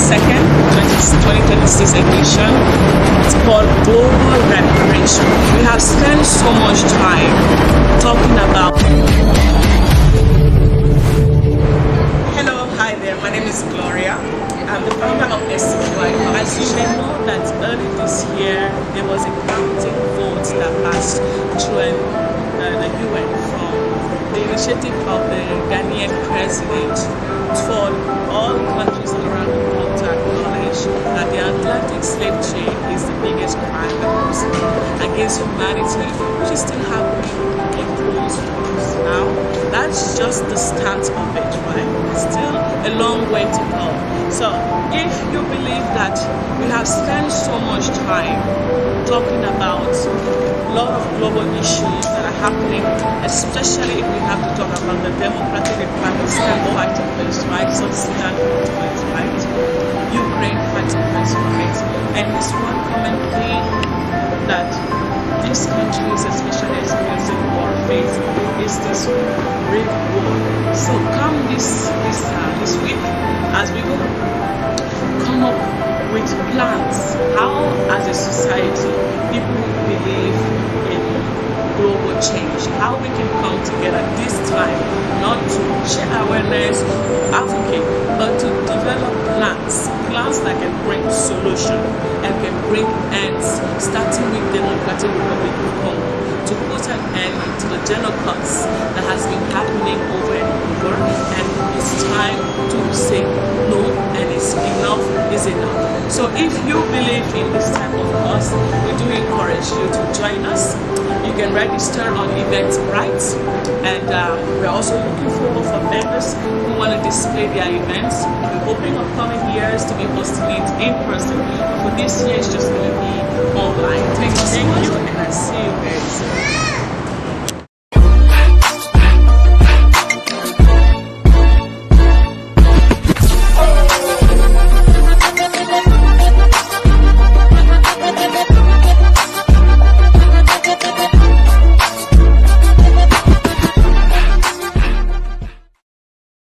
2nd, 2026 edition. It's called Global Reparation. We have spent so much time talking about... Hello, hi there, my name is Gloria. I'm the founder of Subsidiaries. As you may know that early this year, there was a counting vote that passed through the UN from the initiative of the Ghanaian president for all countries around the world to acknowledge that the Atlantic slave trade is the biggest crime against humanity, which is still happening in close quarters. Now, that's just the start of it, right? It's still a long way to go. So, if you believe that we have spent so much time talking about a lot of global issues that are happening, especially if we have to talk about the Democratic Republic fighting for its rights, South Sudan fighting for its rights, Ukraine fighting for its rights, and this one common thing that these countries, especially experiencing warfare, is this great war. So come this week, as we go, come up with plans how, as a society, people believe in global change, how we can come together this time, not to share awareness, advocate, but to develop plans that can bring solution and can bring ends, starting with Democratic Republic of Congo, to put an end to the genocides that has been happening over and over, and it's time to say no, and enough is enough. So if you believe in this type of cause, we do encourage you to join us. You can register on Eventbrite, and we're also looking forward for vendors who want to display their events. We're hoping of coming years to be hosting it in person, but for this year it's just going to be online. Thank you so much.